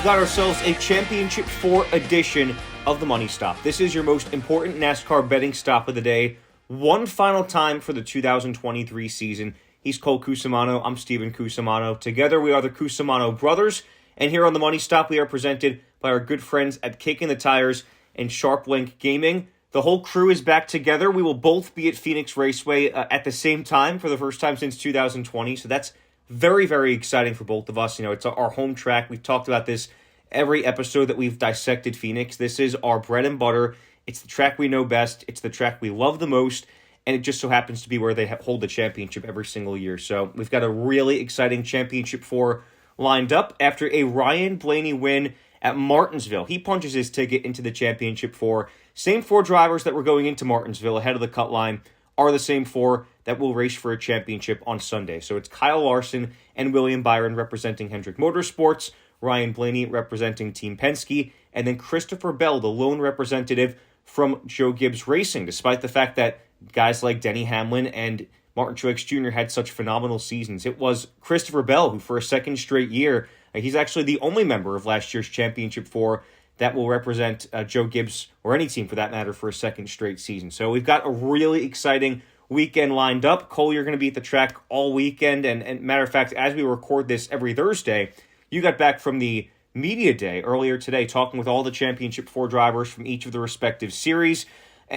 we've got ourselves a Championship 4 edition of the Money Stop. This is your most important NASCAR betting stop of the day. One final time for the 2023 season. He's Cole Cusumano. I'm Steven Cusumano. Together we are the Cusumano brothers. And here on the Money Stop, we are presented by our good friends at Kicking the Tires and Sharp Link Gaming. The whole crew is back together. We will both be at Phoenix Raceway at the same time for the first time since 2020. So that's very, very exciting for both of us. You know, it's our home track. We've talked about this every episode that we've dissected Phoenix. This is our bread and butter. It's the track we know best. It's the track we love the most. And it just so happens to be where they hold the championship every single year. So we've got a really exciting Championship 4 lined up after a Ryan Blaney win at Martinsville. He punches his ticket into the Championship 4. Same 4 drivers that were going into Martinsville ahead of the cut line are the same 4 that will race for a championship on Sunday. So it's Kyle Larson and William Byron representing Hendrick Motorsports, Ryan Blaney representing Team Penske, and then Christopher Bell, the lone representative from Joe Gibbs Racing, despite the fact that guys like Denny Hamlin and Martin Truex Jr. had such phenomenal seasons. It was Christopher Bell who, for a second straight year, he's actually the only member of last year's Championship 4 that will represent Joe Gibbs, or any team for that matter, for a second straight season. So we've got a really exciting weekend lined up. Cole, you're going to be at the track all weekend, and matter of fact, as we record this every Thursday, you got back from the media day earlier today talking with all the Championship 4 drivers from each of the respective series.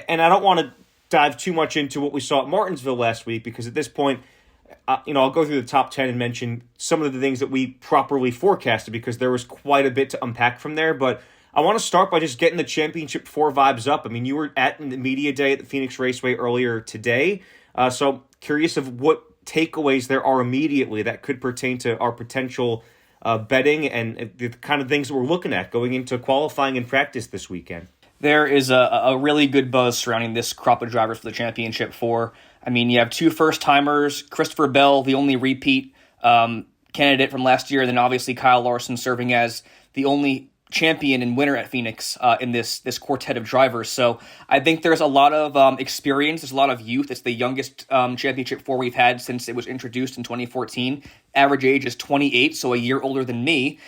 And I don't want to dive too much into what we saw at Martinsville last week, because at this point, I'll go through the top 10 and mention some of the things that we properly forecasted, because there was quite a bit to unpack from there. But I want to start by just getting the Championship 4 vibes up. I mean, you were at the media day at the Phoenix Raceway earlier today, so curious of what takeaways there are immediately that could pertain to our potential betting and the kind of things that we're looking at going into qualifying and practice this weekend. There is a really good buzz surrounding this crop of drivers for the Championship 4. I mean, you have 2 first-timers, Christopher Bell, the only repeat candidate from last year, and then obviously Kyle Larson serving as the only champion and winner at Phoenix in this quartet of drivers. So I think there's a lot of experience. There's a lot of youth. It's the youngest Championship 4 we've had since it was introduced in 2014. Average age is 28, so a year older than me,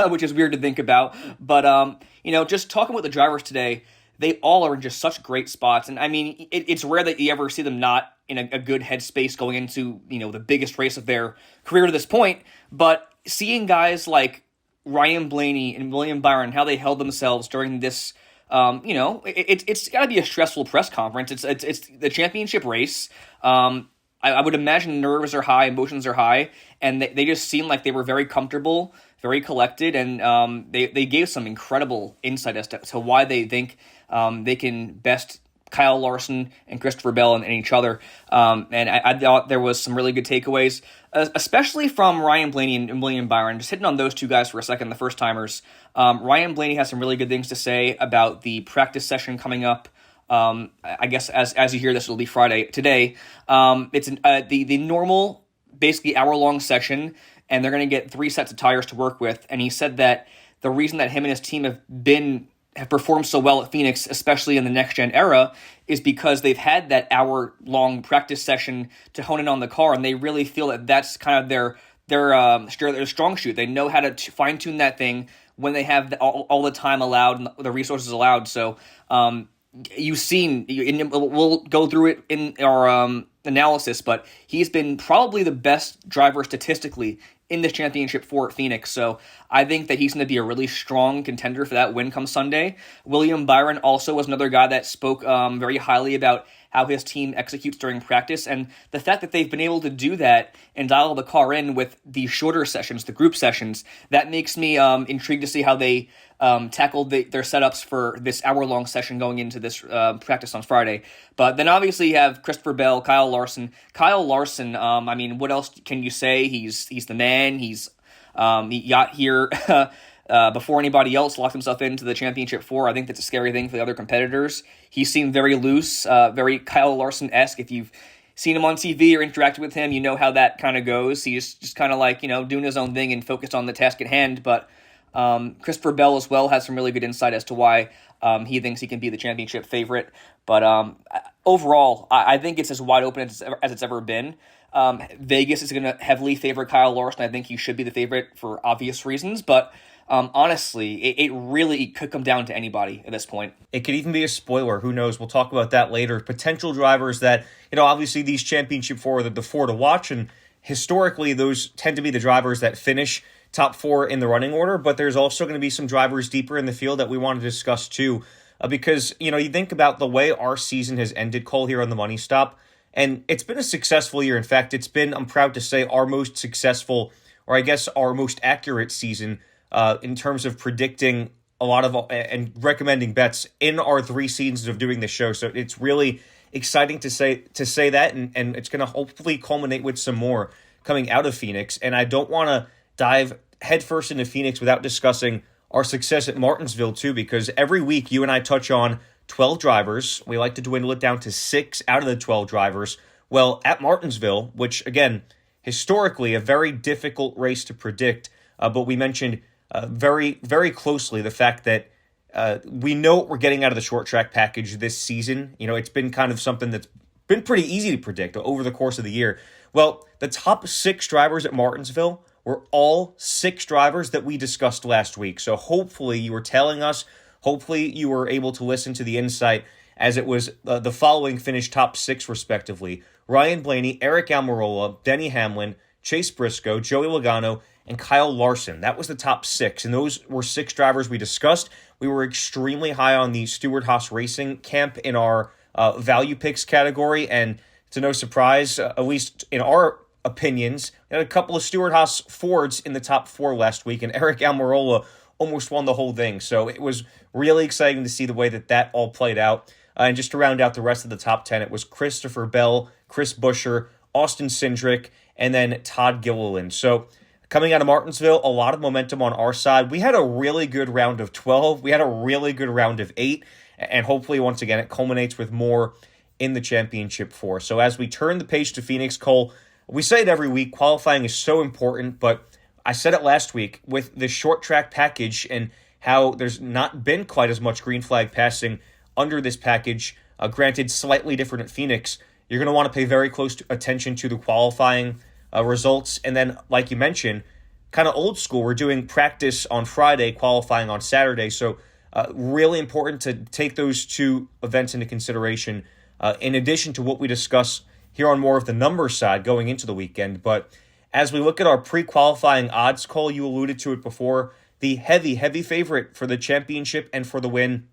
which is weird to think about. But, just talking with the drivers today, they all are in just such great spots. And I mean, it's rare that you ever see them not in a good headspace going into, the biggest race of their career to this point. But seeing guys like Ryan Blaney and William Byron, how they held themselves during this, it's got to be a stressful press conference. It's the championship race. I would imagine nerves are high, emotions are high, and they just seem like they were very comfortable, very collected, and they gave some incredible insight as to why they think they can best Kyle Larson and Christopher Bell and each other. And I thought there was some really good takeaways, especially from Ryan Blaney and William Byron. Just hitting on those 2 guys for a second, the first-timers. Ryan Blaney has some really good things to say about the practice session coming up. I guess as you hear this, it'll be Friday today. It's the normal, basically hour-long session, and they're going to get 3 sets of tires to work with. And he said that the reason that him and his team have performed so well at Phoenix, especially in the next-gen era, is because they've had that hour-long practice session to hone in on the car, and they really feel that that's kind of their strong suit. They know how to fine-tune that thing when they have all the time allowed and the resources allowed. So you've seen, we'll go through it in our analysis, but he's been probably the best driver statistically in this Championship 4 at Phoenix. So I think that he's going to be a really strong contender for that win come Sunday. William Byron also was another guy that spoke very highly about how his team executes during practice, and the fact that they've been able to do that and dial the car in with the shorter sessions, the group sessions, that makes me intrigued to see how they tackled their setups for this hour-long session going into this practice on Friday. But then obviously you have Christopher Bell, Kyle Larson. Kyle Larson, I mean, what else can you say? He's the man. He got here before anybody else, locked himself into the Championship 4. I think that's a scary thing for the other competitors. He seemed very loose, very Kyle Larson-esque. If you've seen him on TV or interacted with him, you know how that kind of goes. He's just kind of like, doing his own thing and focused on the task at hand. But Christopher Bell as well has some really good insight as to why he thinks he can be the championship favorite. But overall, I think it's as wide open as it's ever been. Vegas is going to heavily favor Kyle Larson. I think he should be the favorite for obvious reasons. But Honestly, it really could come down to anybody at this point. It could even be a spoiler. Who knows? We'll talk about that later. Potential drivers that, obviously these championship four are the four to watch, and historically those tend to be the drivers that finish top four in the running order, but there's also going to be some drivers deeper in the field that we want to discuss too, because, you think about the way our season has ended, Cole, here on the Money Stop, and it's been a successful year. In fact, it's been, I'm proud to say, our most successful, or I guess our most accurate season in terms of predicting a lot of and recommending bets in our 3 seasons of doing the show. So it's really exciting to say that, and it's going to hopefully culminate with some more coming out of Phoenix. And I don't want to dive headfirst into Phoenix without discussing our success at Martinsville too, because every week you and I touch on 12 drivers. We like to dwindle it down to 6 out of the 12 drivers. Well, at Martinsville, which again, historically a very difficult race to predict, but we mentioned very, very closely the fact that we know what we're getting out of the short track package this season. It's been kind of something that's been pretty easy to predict over the course of the year. Well, the top 6 drivers at Martinsville were all 6 drivers that we discussed last week. So hopefully you were telling us, hopefully you were able to listen to the insight as it was the following finished top 6 respectively: Ryan Blaney, Eric Almirola, Denny Hamlin, Chase Briscoe, Joey Logano, and Kyle Larson. That was the top 6, and those were 6 drivers we discussed. We were extremely high on the Stewart-Haas Racing camp in our value picks category, and to no surprise, at least in our opinions, we had a couple of Stewart-Haas Fords in the top 4 last week, and Eric Almirola almost won the whole thing. So it was really exciting to see the way that all played out. And just to round out the rest of the top 10, it was Christopher Bell, Chris Buescher, Austin Cindric, and then Todd Gilliland. So coming out of Martinsville, a lot of momentum on our side. We had a really good round of 12. We had a really good round of 8. And hopefully, once again, it culminates with more in the championship 4. So as we turn the page to Phoenix, Cole, we say it every week, qualifying is so important, but I said it last week with the short track package and how there's not been quite as much green flag passing under this package. Granted, slightly different at Phoenix. You're going to want to pay very close attention to the qualifying results. And then, like you mentioned, kind of old school, we're doing practice on Friday, qualifying on Saturday. So really important to take those 2 events into consideration, in addition to what we discuss here on more of the numbers side going into the weekend. But as we look at our pre-qualifying odds, Cole, you alluded to it before, the heavy favorite for the championship and for the win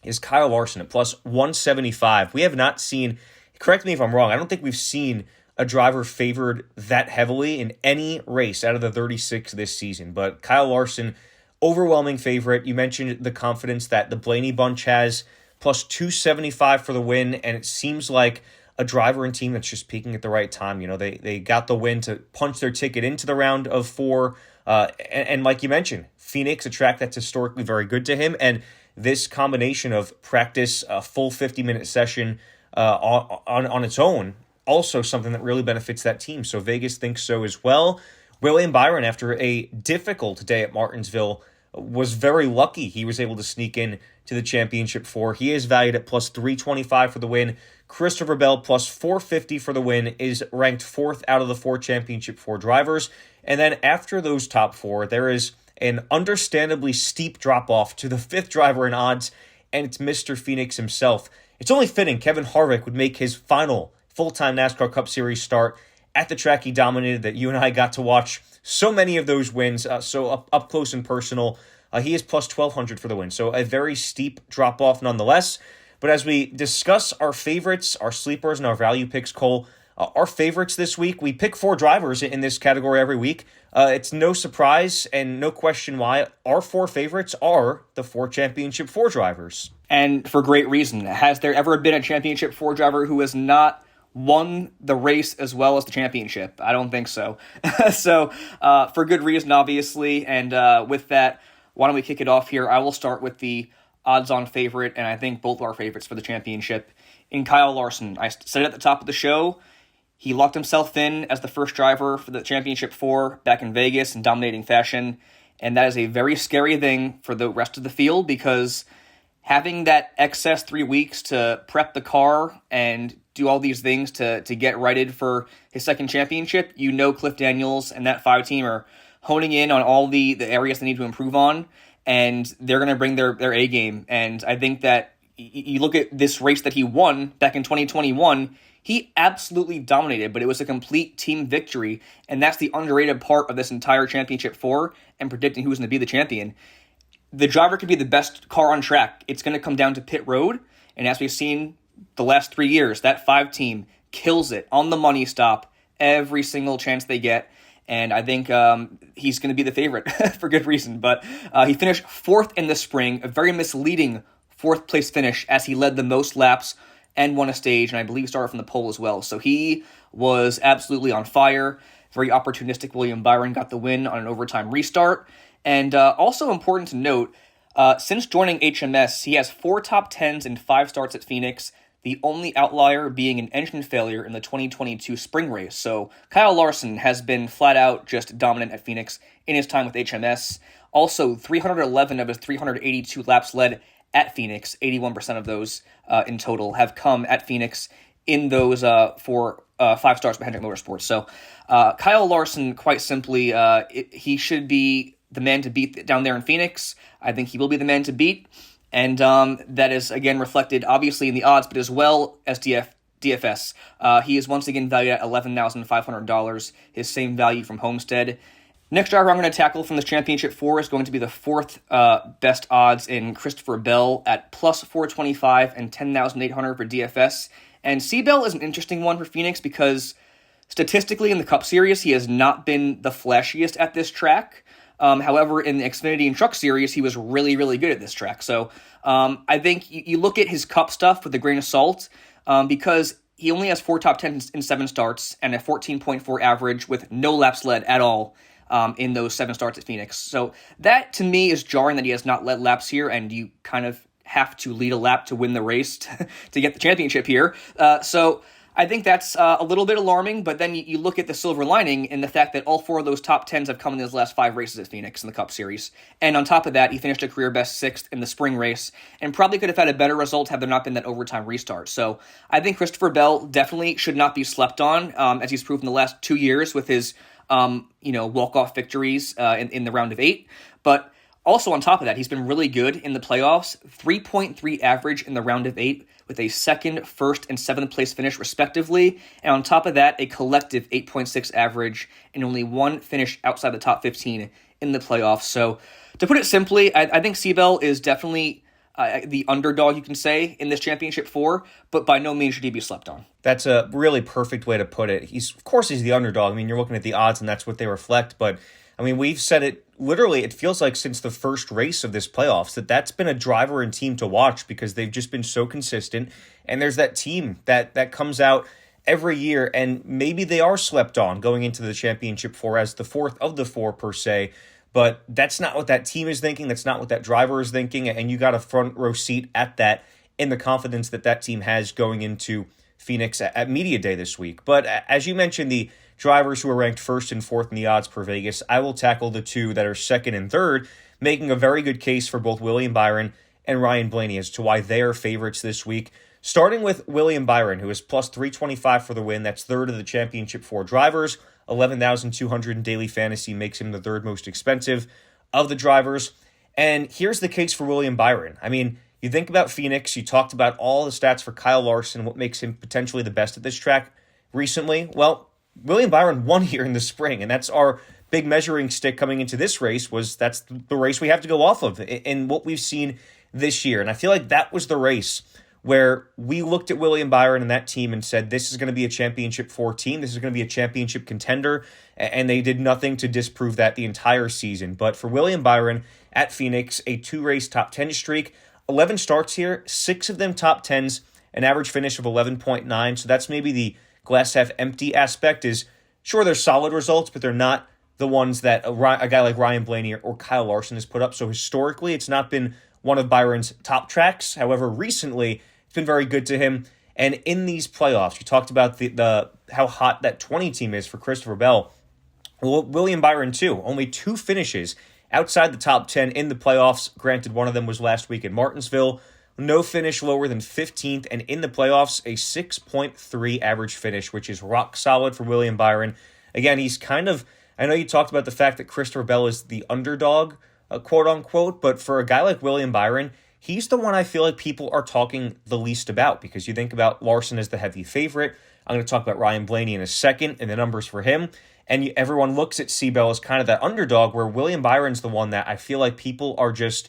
is Kyle Larson at plus 175. We have not seen, correct me if I'm wrong, I don't think we've seen a driver favored that heavily in any race out of the 36 this season. But Kyle Larson, overwhelming favorite. You mentioned the confidence that the Blaney bunch has, plus 275 for the win, and it seems like a driver and team that's just peaking at the right time. They got the win to punch their ticket into the round of 4. And like you mentioned, Phoenix, a track that's historically very good to him. And this combination of practice, a full 50-minute session on its own, also something that really benefits that team. So Vegas thinks so as well. William Byron, after a difficult day at Martinsville, was very lucky he was able to sneak in to the championship 4. He is valued at plus 325 for the win. Christopher Bell plus 450 for the win is ranked 4th out of the 4 championship 4 drivers. And then after those top 4, there is an understandably steep drop-off to the 5th driver in odds, and it's Mr. Phoenix himself. It's only fitting Kevin Harvick would make his final full-time NASCAR Cup Series start at the track he dominated, that you and I got to watch so many of those wins, so up close and personal. He is plus 1,200 for the win, so a very steep drop-off nonetheless. But as we discuss our favorites, our sleepers, and our value picks, Cole, our favorites this week, we pick 4 drivers in this category every week. It's no surprise and no question why. Our 4 favorites are the 4 championship 4 drivers. And for great reason. Has there ever been a championship 4 driver who has not won the race as well as the championship? I don't think so. So for good reason, obviously. And with that, why don't we kick it off here? I will start with the odds-on favorite, and I think both our favorites for the championship, in Kyle Larson. I said it at the top of the show. He locked himself in as the first driver for the championship 4 back in Vegas in dominating fashion, and that is a very scary thing for the rest of the field, because having that excess 3 weeks to prep the car and do all these things to get righted for his second championship, Cliff Daniels and that 5 team are honing in on all the areas they need to improve on, and they're going to bring their A game. And I think that you look at this race that he won back in 2021, he absolutely dominated, but it was a complete team victory, and that's the underrated part of this entire championship four and predicting who's going to be the champion. The driver could be the best car on track. It's going to come down to pit road, and as we've seen the last 3 years, that 5 team kills it on the money stop every single chance they get. And I think he's going to be the favorite for good reason. But he finished 4th in the spring, a very misleading 4th place finish as he led the most laps and won a stage, and I believe started from the pole as well. So he was absolutely on fire. Very opportunistic. William Byron got the win on an overtime restart. And also important to note, since joining HMS, he has 4 top 10s and 5 starts at Phoenix, the only outlier being an engine failure in the 2022 spring race. So Kyle Larson has been flat out just dominant at Phoenix in his time with HMS. Also, 311 of his 382 laps led at Phoenix, 81% of those in total, have come at Phoenix in those 5 starts by Hendrick Motorsports. So Kyle Larson, quite simply, he should be the man to beat down there in Phoenix. I think he will be the man to beat. And that is, again, reflected obviously in the odds, but as well as DFS. He is once again valued at $11,500, his same value from Homestead. Next driver I'm going to tackle from this championship four is going to be the 4th best odds in Christopher Bell at plus 425 and 10,800 for DFS. And C-Bell is an interesting one for Phoenix because statistically in the Cup Series, he has not been the flashiest at this track. However, in the Xfinity and Truck Series, he was really, really good at this track. So I think you look at his Cup stuff with a grain of salt because he only has 4 top 10s in 7 starts and a 14.4 average with no laps led at all in those 7 starts at Phoenix. So that, to me, is jarring that he has not led laps here, and you kind of have to lead a lap to win the race to get the championship here. So I think that's a little bit alarming, but then you look at the silver lining in the fact that all 4 of those top 10s have come in his last 5 races at Phoenix in the Cup Series. And on top of that, he finished a career-best 6th in the spring race and probably could have had a better result had there not been that overtime restart. So I think Christopher Bell definitely should not be slept on, as he's proven the last 2 years with his walk-off victories in the round of 8. But also on top of that, he's been really good in the playoffs, 3.3 average in the round of 8, with a 2nd, 1st, and 7th place finish respectively, and on top of that, a collective 8.6 average and only 1 finish outside the top 15 in the playoffs. So, to put it simply, I think C-Bell is definitely the underdog, you can say, in this championship four, but by no means should he be slept on. That's a really perfect way to put it. Of course he's the underdog. I mean, you're looking at the odds, and that's what they reflect, but I mean, we've said it, literally, it feels like since the first race of this playoffs, that's been a driver and team to watch because they've just been so consistent. And there's that team that comes out every year, and maybe they are slept on going into the championship four as the 4th of the 4 per se, but that's not what that team is thinking. That's not what that driver is thinking, and you got a front row seat at that in the confidence that team has going into Phoenix at Media Day this week. But as you mentioned, the drivers who are ranked 1st and 4th in the odds per Vegas, I will tackle the 2 that are 2nd and 3rd, making a very good case for both William Byron and Ryan Blaney as to why they are favorites this week. Starting with William Byron, who is plus 325 for the win. That's 3rd of the championship 4 drivers. 11,200 in daily fantasy makes him the 3rd most expensive of the drivers. And here's the case for William Byron. I mean, you think about Phoenix, you talked about all the stats for Kyle Larson, what makes him potentially the best at this track recently. Well, William Byron won here in the spring, and that's our big measuring stick coming into this race. That's the race we have to go off of in what we've seen this year. And I feel like that was the race where we looked at William Byron and that team and said, this is going to be a championship 4 team. This is going to be a championship contender. And they did nothing to disprove that the entire season. But for William Byron at Phoenix, a 2-race top 10 streak, 11 starts here, 6 of them top 10s, an average finish of 11.9. So that's maybe the glass half empty aspect is, sure, they're solid results, but they're not the ones that a guy like Ryan Blaney or Kyle Larson has put up. So historically, it's not been one of Byron's top tracks. However, recently, it's been very good to him. And in these playoffs, you talked about the how hot that 20 team is for Christopher Bell. Well, William Byron, too. Only 2 finishes outside the top 10 in the playoffs. Granted, one of them was last week in Martinsville. No finish lower than 15th, and in the playoffs, a 6.3 average finish, which is rock solid for William Byron. Again, he's kind of I know you talked about the fact that Christopher Bell is the underdog, quote unquote, but for a guy like William Byron, he's the one I feel like people are talking the least about, because you think about Larson as the heavy favorite. I'm going to talk about Ryan Blaney in a second and the numbers for him. And everyone looks at Seabell as kind of that underdog, where William Byron's the one that I feel like people are just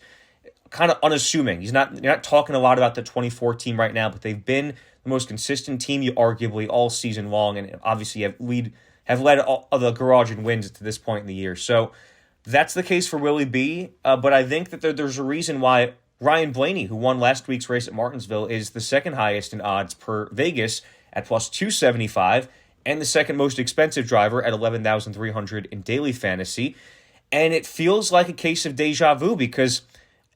kind of unassuming. You're not talking a lot about the 24 team right now, but they've been the most consistent team, you arguably, all season long, and obviously have led all of the garage in wins to this point in the year. So that's the case for Willie B. But I think that there's a reason why Ryan Blaney, who won last week's race at Martinsville, is the second highest in odds per Vegas at plus 275, and the second most expensive driver at 11,300 in daily fantasy. And it feels like a case of deja vu, because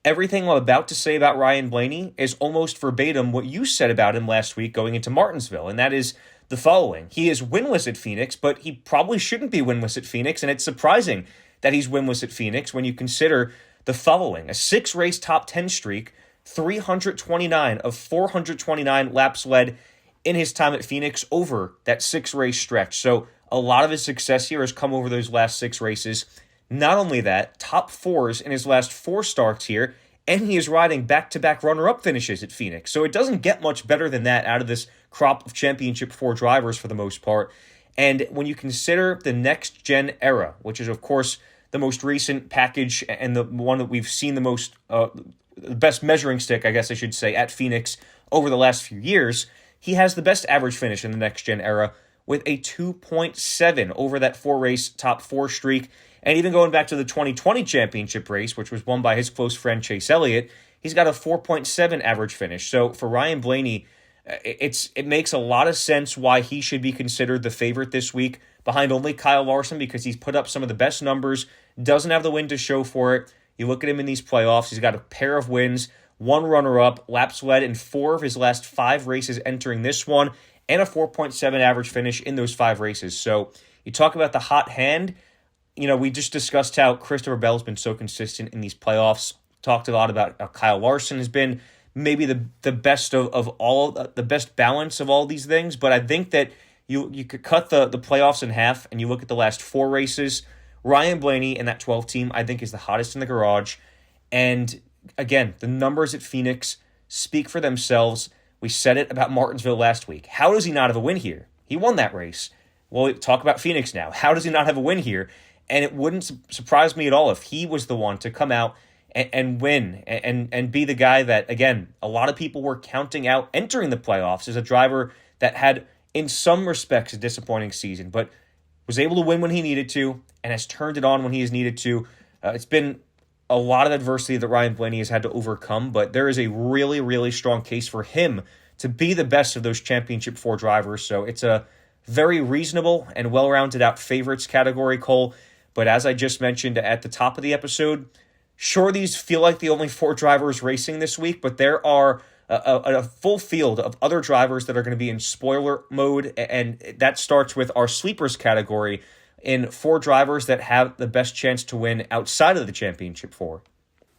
everything I'm about to say about Ryan Blaney is almost verbatim what you said about him last week going into Martinsville, and that is the following. He is winless at Phoenix, but he probably shouldn't be winless at Phoenix, and it's surprising that he's winless at Phoenix when you consider the following. A 6-race top 10 streak, 329 of 429 laps led in his time at Phoenix over that 6-race stretch. So a lot of his success here has come over those last 6 races. Not only that, top 4s in his last 4 starts here, and he is riding back-to-back runner-up finishes at Phoenix. So it doesn't get much better than that out of this crop of Championship 4 drivers for the most part. And when you consider the next-gen era, which is, of course, the most recent package and the one that we've seen the most, the best measuring stick, I guess I should say, at Phoenix over the last few years, he has the best average finish in the next-gen era with a 2.7 over that 4-race top 4 streak. And even going back to the 2020 championship race, which was won by his close friend Chase Elliott, he's got a 4.7 average finish. So for Ryan Blaney, it makes a lot of sense why he should be considered the favorite this week, behind only Kyle Larson, because he's put up some of the best numbers, doesn't have the win to show for it. You look at him in these playoffs, he's got a pair of wins, 1 runner-up, laps led in 4 of his last 5 races entering this one, and a 4.7 average finish in those 5 races. So you talk about the hot hand. You know, we just discussed how Christopher Bell's been so consistent in these playoffs. Talked a lot about how Kyle Larson has been maybe the best of all, the best balance of all these things. But I think that you could cut the playoffs in half, and you look at the last 4 races. Ryan Blaney in that 12 team, I think, is the hottest in the garage. And again, the numbers at Phoenix speak for themselves. We said it about Martinsville last week. How does he not have a win here? He won that race. Well, talk about Phoenix now. How does he not have a win here? And it wouldn't surprise me at all if he was the one to come out and win and be the guy that, again, a lot of people were counting out entering the playoffs as a driver that had, in some respects, a disappointing season, but was able to win when he needed to and has turned it on when he has needed to. It's been a lot of adversity that Ryan Blaney has had to overcome, but there is a really, really strong case for him to be the best of those Championship 4 drivers. So it's a very reasonable and well-rounded out favorites category, Cole. But as I just mentioned at the top of the episode, sure, these feel like the only 4 drivers racing this week, but there are a full field of other drivers that are going to be in spoiler mode, and that starts with our sleepers category in 4 drivers that have the best chance to win outside of the Championship 4.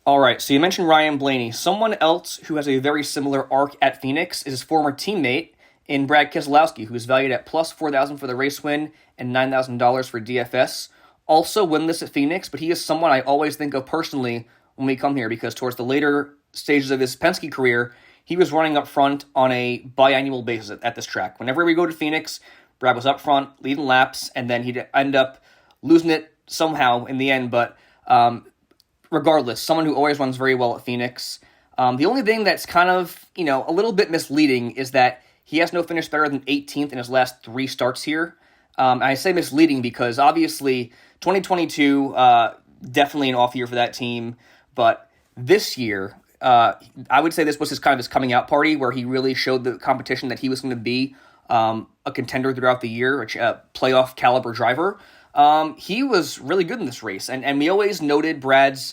All right, so you mentioned Ryan Blaney. Someone else who has a very similar arc at Phoenix is his former teammate in Brad Keselowski, who is valued at plus $4,000 for the race win and $9,000 for DFS. Also winless at Phoenix, but he is someone I always think of personally when we come here, because towards the later stages of his Penske career, he was running up front on a biannual basis at this track. Whenever we go to Phoenix, Brad was up front, leading laps, and then he'd end up losing it somehow in the end. But regardless, someone who always runs very well at Phoenix. The only thing that's kind of, a little bit misleading is that he has no finish better than 18th in his last 3 starts here. I say misleading because obviously 2022, definitely an off year for that team. But this year, I would say this was his coming out party, where he really showed the competition that he was going to be a contender throughout the year, a playoff caliber driver. He was really good in this race. And we always noted Brad's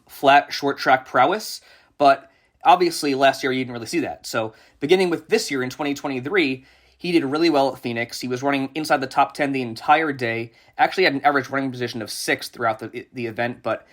flat short track prowess, but obviously last year you didn't really see that. So beginning with this year in 2023, he did really well at Phoenix. He was running inside the top 10 the entire day. Actually had an average running position of 6th throughout the event, but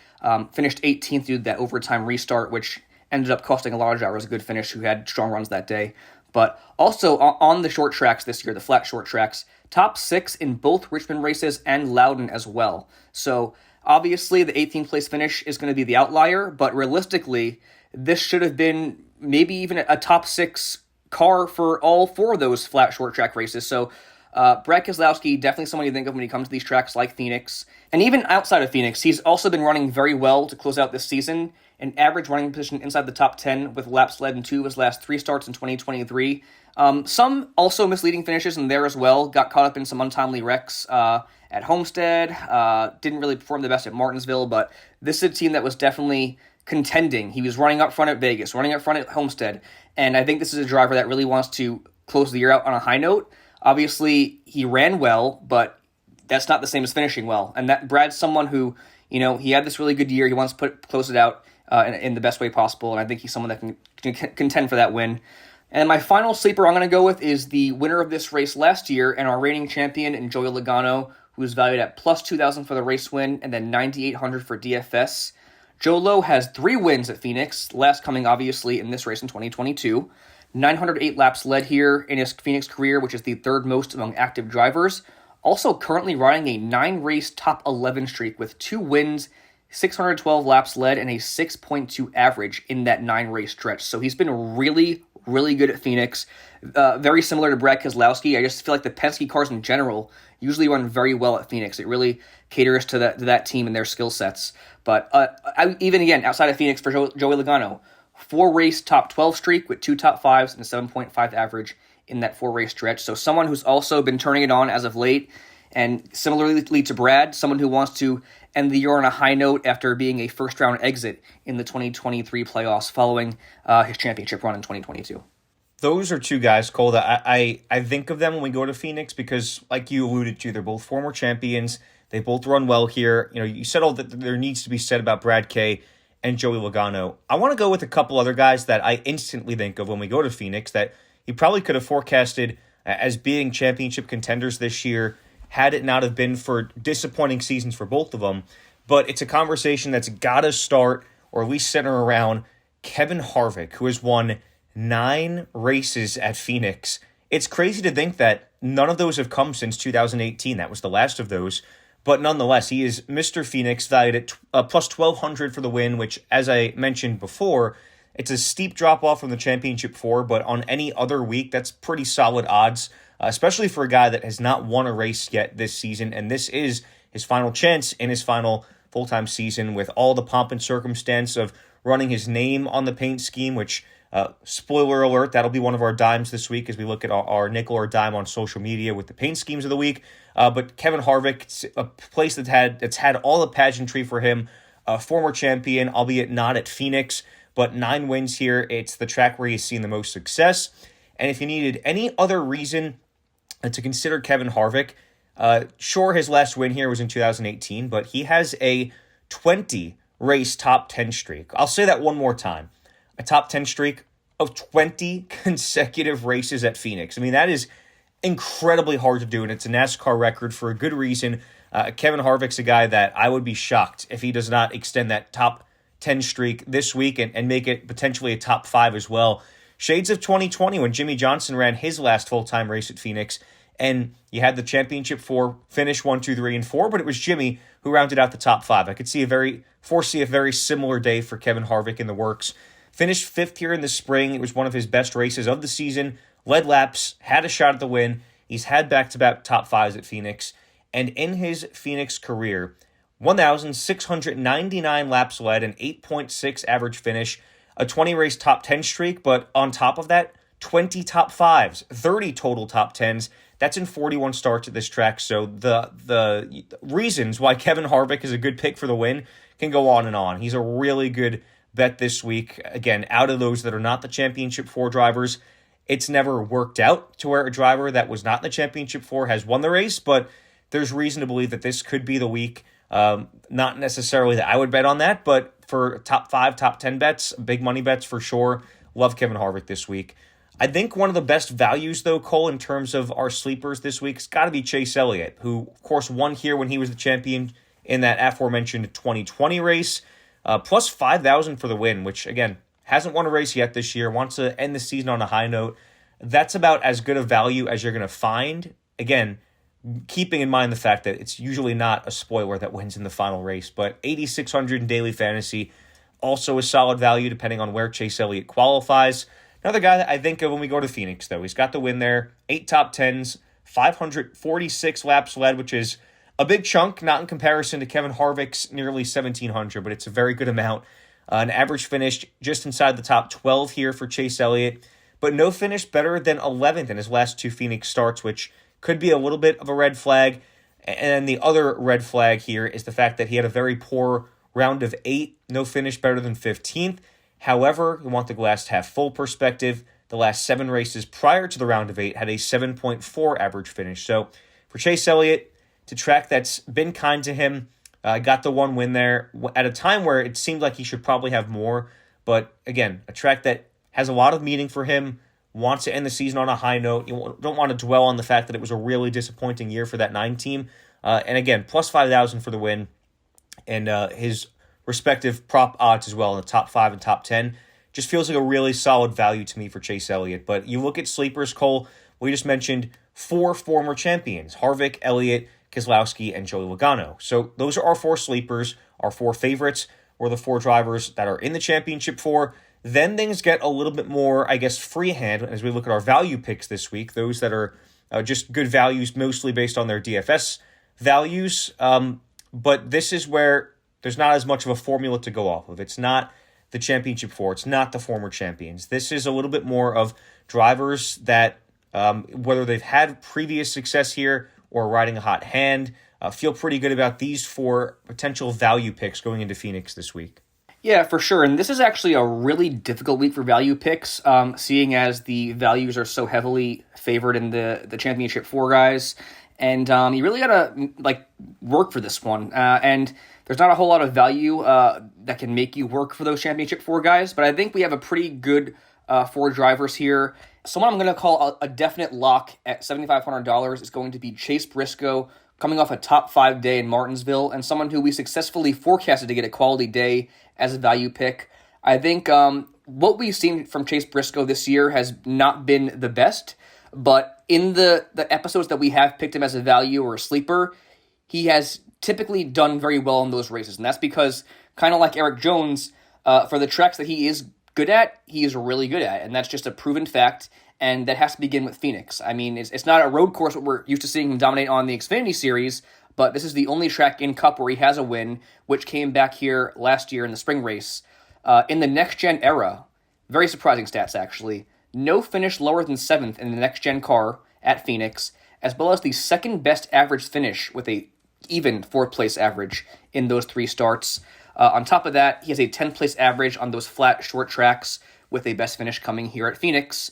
finished 18th due to that overtime restart, which ended up costing a lot of drivers a good finish who had strong runs that day. But also on the short tracks this year, the flat short tracks, top 6 in both Richmond races and Loudon as well. So obviously the 18th place finish is going to be the outlier, but realistically, this should have been maybe even a top 6 car for all 4 of those flat short track races. So Brad Keselowski, definitely someone you think of when he comes to these tracks like Phoenix. And even outside of Phoenix, he's also been running very well to close out this season. An average running position inside the top 10 with laps led in 2 of his last 3 starts in 2023. Some also misleading finishes in there as well. Got caught up in some untimely wrecks at Homestead. Didn't really perform the best at Martinsville, but this is a team that was definitely contending. He was running up front at Vegas, running up front at Homestead, and I think this is a driver that really wants to close the year out on a high note. Obviously, he ran well, but that's not the same as finishing well. And that Brad's someone who, he had this really good year. He wants to close it out in the best way possible, and I think he's someone that can contend for that win. And my final sleeper I'm going to go with is the winner of this race last year and our reigning champion in Joey Logano, who is valued at plus 2,000 for the race win and then 9,800 for DFS. Joe Lowe has 3 wins at Phoenix, last coming obviously in this race in 2022. 908 laps led here in his Phoenix career, which is the 3rd most among active drivers. Also currently riding a 9-race top 11 streak with 2 wins, 612 laps led, and a 6.2 average in that 9-race stretch. So he's been really, really good at Phoenix. Very similar to Brad Keselowski. I just feel like the Penske cars in general usually run very well at Phoenix. It really caters to that team and their skill sets. But even again, outside of Phoenix for Joey Logano, 4-race top 12 streak with 2 top 5s and a 7.5 average in that 4-race stretch. So someone who's also been turning it on as of late, and similarly to Brad, someone who wants to end the year on a high note after being a first-round exit in the 2023 playoffs following his championship run in 2022. Those are 2 guys, Cole, that I think of them when we go to Phoenix because, like you alluded to, they're both former champions. They both run well here. You said all that there needs to be said about Brad K and Joey Logano. I want to go with a couple other guys that I instantly think of when we go to Phoenix that he probably could have forecasted as being championship contenders this year had it not have been for disappointing seasons for both of them. But it's a conversation that's got to start, or at least center around, Kevin Harvick, who has won 9 races at Phoenix. It's crazy to think that none of those have come since 2018. That was the last of those. But nonetheless, he is Mr. Phoenix, valued at plus 1,200 for the win, which, as I mentioned before, it's a steep drop-off from the Championship 4, but on any other week, that's pretty solid odds, especially for a guy that has not won a race yet this season, and this is his final chance in his final full-time season with all the pomp and circumstance of running his name on the paint scheme, which, spoiler alert, that'll be one of our dimes this week as we look at our nickel or dime on social media with the paint schemes of the week. But Kevin Harvick, it's a place that's had all the pageantry for him, a former champion, albeit not at Phoenix, but 9 wins here. It's the track where he's seen the most success. And if you needed any other reason to consider Kevin Harvick, sure, his last win here was in 2018, but he has a 20-race top 10 streak. I'll say that one more time. A top 10 streak of 20 consecutive races at Phoenix. I mean, that is incredibly hard to do, and it's a NASCAR record for a good reason. Kevin Harvick's a guy that I would be shocked if he does not extend that top 10 streak this week and make it potentially a top 5 as well. Shades of 2020 when Jimmy Johnson ran his last full-time race at Phoenix, and you had the Championship 4 finish 1, 2, 3, and 4, but it was Jimmy who rounded out the top 5. I could foresee a very similar day for Kevin Harvick in the works. Finished 5th here in the spring. It was one of his best races of the season. Led laps, had a shot at the win. He's had back-to-back top 5s at Phoenix. And in his Phoenix career, 1,699 laps led, an 8.6 average finish, a 20-race top 10 streak, but on top of that, 20 top 5s, 30 total top 10s. That's in 41 starts at this track. So the reasons why Kevin Harvick is a good pick for the win can go on and on. He's a really good bet this week. Again, out of those that are not the Championship 4 drivers, it's never worked out to where a driver that was not in the Championship 4 has won the race, but there's reason to believe that this could be the week. Not necessarily that I would bet on that, but for top 5, top 10 bets, big money bets for sure. Love Kevin Harvick this week. I think one of the best values, though, Cole, in terms of our sleepers this week, has got to be Chase Elliott, who, of course, won here when he was the champion in that aforementioned 2020 race. Plus 5,000 for the win, which, again, hasn't won a race yet this year, wants to end the season on a high note. that's about as good a value as you're going to find. Again, keeping in mind the fact that it's usually not a spoiler that wins in the final race, but 8,600 in daily fantasy, also a solid value depending on where Chase Elliott qualifies. Another guy that I think of when we go to Phoenix, though, he's got the win there, 8 top 10s, 546 laps led, which is a big chunk, not in comparison to Kevin Harvick's nearly 1,700, but it's a very good amount. An average finish just inside the top 12 here for Chase Elliott, but no finish better than 11th in his last 2 Phoenix starts, which could be a little bit of a red flag. And the other red flag here is the fact that he had a very poor round of 8, no finish better than 15th. However, you want the glass half full perspective. The last 7 races prior to the round of 8 had a 7.4 average finish. So for Chase Elliott, to track that's been kind to him, got the 1 win there at a time where it seemed like he should probably have more. But again, a track that has a lot of meaning for him, wants to end the season on a high note. You don't want to dwell on the fact that it was a really disappointing year for that 9 team. And again, plus 5,000 for the win. And his respective prop odds as well in the top 5 and top 10. Just feels like a really solid value to me for Chase Elliott. But you look at sleepers, Cole, we just mentioned 4 former champions, Harvick, Elliott, Keselowski, and Joey Logano. So those are our 4 sleepers, our 4 favorites, or the 4 drivers that are in the championship 4. Then things get a little bit more, I guess, freehand as we look at our value picks this week, those that are just good values, mostly based on their DFS values. But this is where there's not as much of a formula to go off of. It's not the championship 4. It's not the former champions. This is a little bit more of drivers that, whether they've had previous success here or riding a hot hand, feel pretty good about these 4 potential value picks going into Phoenix this week. Yeah, for sure. And this is actually a really difficult week for value picks, seeing as the values are so heavily favored in the championship 4 guys. And you really got to work for this one. And there's not a whole lot of value that can make you work for those championship 4 guys. But I think we have a pretty good 4 drivers here. Someone I'm going to call a definite lock at $7,500 is going to be Chase Briscoe, coming off a top 5 day in Martinsville, and someone who we successfully forecasted to get a quality day as a value pick. I think what we've seen from Chase Briscoe this year has not been the best, but in the episodes that we have picked him as a value or a sleeper, he has typically done very well in those races, and that's because, kind of like Eric Jones, for the tracks that he is good at, he is really good at, and that's just a proven fact, and that has to begin with Phoenix. I mean, it's not a road course what we're used to seeing him dominate on the Xfinity Series, but this is the only track in Cup where he has a win, which came back here last year in the spring race. In the next-gen era, very surprising stats, actually, no finish lower than 7th in the next-gen car at Phoenix, as well as the second-best average finish with a even 4th-place average in those 3 starts. On top of that, he has a 10th-place average on those flat, short tracks, with a best finish coming here at Phoenix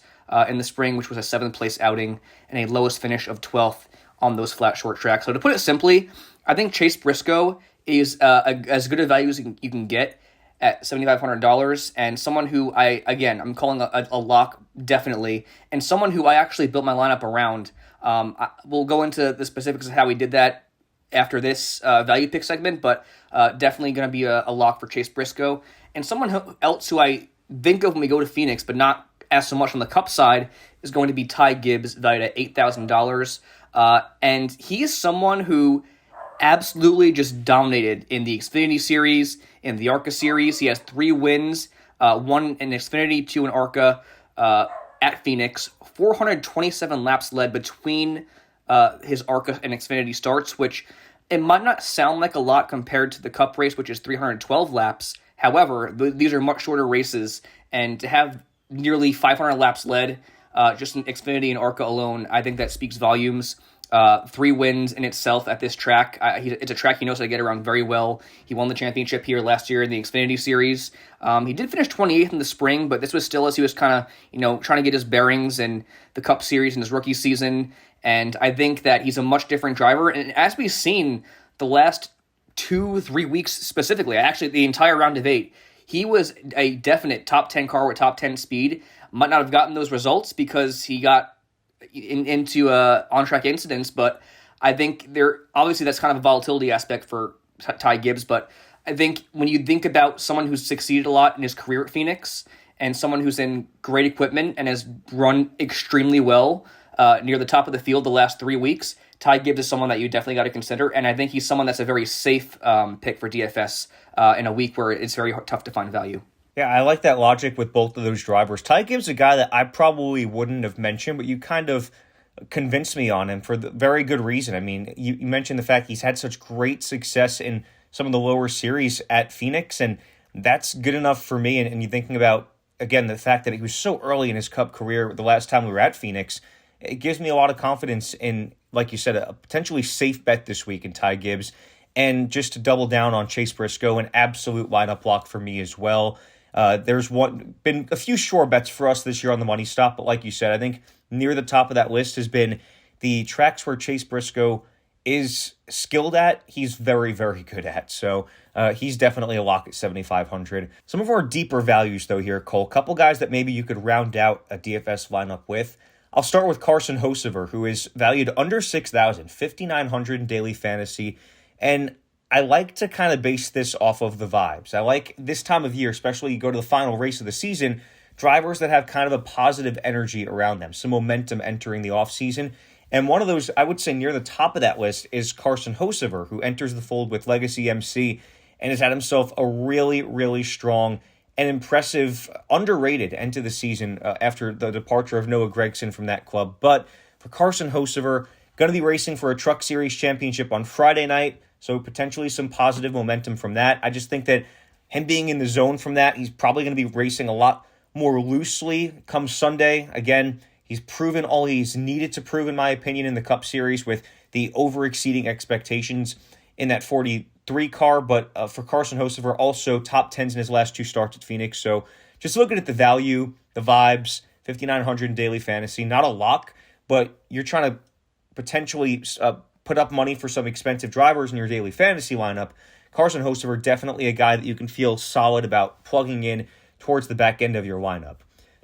in the spring, which was a 7th-place outing, and a lowest finish of 12th on those flat, short tracks. So to put it simply, I think Chase Briscoe is as good a value as you can get at $7,500, and someone who I'm calling a lock, definitely, and someone who I actually built my lineup around. We'll go into the specifics of how we did that after this value pick segment, but definitely going to be a lock for Chase Briscoe. And someone else who I think of when we go to Phoenix, but not as so much on the Cup side, is going to be Ty Gibbs, valued at $8,000. And he is someone who absolutely just dominated in the Xfinity Series, in the ARCA Series. He has 3 wins, 1 in Xfinity, 2 in ARCA at Phoenix, 427 laps led between his ARCA and Xfinity starts, which it might not sound like a lot compared to the Cup race, which is 312 laps. However, these are much shorter races, and to have nearly 500 laps led just in Xfinity and ARCA alone, I think that speaks volumes. 3 wins in itself at this track. It's a track he knows how to get around very well. He won the championship here last year in the Xfinity Series. He did finish 28th in the spring, but this was still as he was kind of, trying to get his bearings in the Cup Series in his rookie season. And I think that he's a much different driver. And as we've seen the last 2-3 weeks specifically, actually the entire round of 8, he was a definite top 10 car with top 10 speed. Might not have gotten those results because he got into on-track incidents, but I think obviously that's kind of a volatility aspect for Ty Gibbs, but I think when you think about someone who's succeeded a lot in his career at Phoenix and someone who's in great equipment and has run extremely well near the top of the field the last 3 weeks, Ty Gibbs is someone that you definitely got to consider, and I think he's someone that's a very safe pick for DFS in a week where it's very tough to find value. Yeah, I like that logic with both of those drivers. Ty Gibbs is a guy that I probably wouldn't have mentioned, but you kind of convinced me on him for the very good reason. I mean, you mentioned the fact he's had such great success in some of the lower series at Phoenix, and that's good enough for me. And you're thinking about, again, the fact that he was so early in his Cup career the last time we were at Phoenix, it gives me a lot of confidence in, like you said, a potentially safe bet this week in Ty Gibbs. And just to double down on Chase Briscoe, an absolute lineup lock for me as well. There's been a few sure bets for us this year on the money stop, but like you said, I think near the top of that list has been the tracks where Chase Briscoe is skilled at, he's very, very good at. So he's definitely a lock at 7,500. Some of our deeper values, though, here, Cole. Couple guys that maybe you could round out a DFS lineup with. I'll start with Carson Hocevar, who is valued under 6,000, 5,900 in daily fantasy. And I like to kind of base this off of the vibes. I like this time of year, especially you go to the final race of the season, drivers that have kind of a positive energy around them, some momentum entering the offseason. And one of those, I would say near the top of that list, is Carson Hocevar, who enters the fold with Legacy MC and has had himself a really, really strong and impressive, underrated end to the season after the departure of Noah Gragson from that club. But for Carson Hocevar, going to be racing for a Truck Series championship on Friday night, so potentially some positive momentum from that. I just think that him being in the zone from that, he's probably going to be racing a lot more loosely come Sunday. Again, he's proven all he's needed to prove, in my opinion, in the Cup Series with the over-exceeding expectations in that 43 car. But for Carson Hocevar, also top 10s in his last 2 starts at Phoenix. So just looking at the value, the vibes, 5,900 in daily fantasy, not a lock, but you're trying to potentially put up money for some expensive drivers in your daily fantasy lineup. Carson Hocevar, definitely a guy that you can feel solid about plugging in towards the back end of your lineup.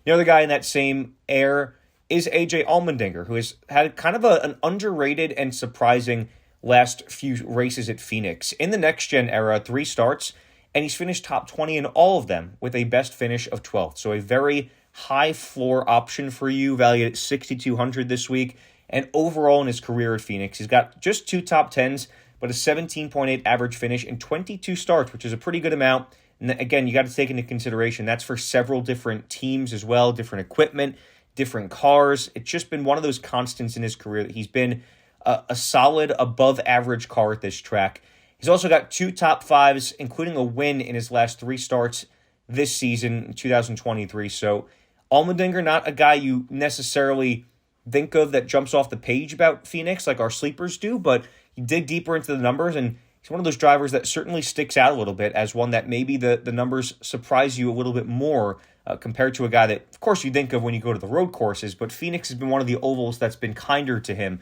The other guy in that same air is AJ Allmendinger, who has had kind of an underrated and surprising last few races at Phoenix. In the next-gen era, 3 starts, and he's finished top 20 in all of them with a best finish of 12th. So a very high floor option for you, valued at 6,200 this week. And overall in his career at Phoenix, he's got just 2 top 10s, but a 17.8 average finish in 22 starts, which is a pretty good amount. And again, you got to take into consideration that's for several different teams as well, different equipment, different cars. It's just been one of those constants in his career that he's been a solid above average car at this track. He's also got 2 top 5s, including a win in his last 3 starts this season in 2023. So Allmendinger, not a guy you necessarily think of that jumps off the page about Phoenix like our sleepers do, but you dig deeper into the numbers, and he's one of those drivers that certainly sticks out a little bit as one that maybe the numbers surprise you a little bit more compared to a guy that, of course, you think of when you go to the road courses, but Phoenix has been one of the ovals that's been kinder to him.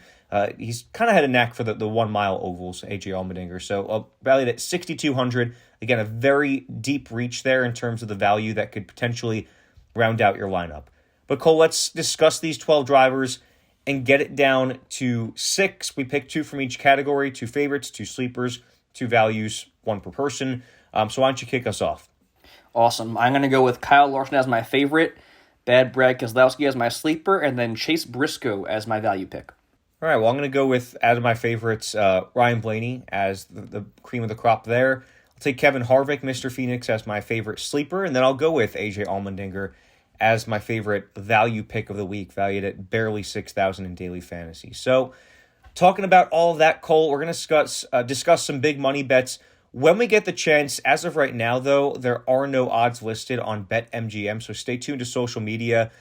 He's kind of had a knack for the 1 mile ovals, AJ Allmendinger. So valued at 6,200. Again, a very deep reach there in terms of the value that could potentially round out your lineup. But Cole, let's discuss these 12 drivers and get it down to 6. We picked 2 from each category, 2 favorites, 2 sleepers, 2 values, 1 per person. So why don't you kick us off? Awesome. I'm going to go with Kyle Larson as my favorite, Bad Brad Keselowski as my sleeper, and then Chase Briscoe as my value pick. All right, well, I'm going to go with, as my favorites, Ryan Blaney as the cream of the crop there. I'll take Kevin Harvick, Mr. Phoenix, as my favorite sleeper, and then I'll go with AJ Allmendinger as my favorite value pick of the week, valued at barely 6,000 in daily fantasy. So, talking about all of that, Cole, we're going to discuss some big money bets when we get the chance. As of right now, though, there are no odds listed on BetMGM, so stay tuned to social media.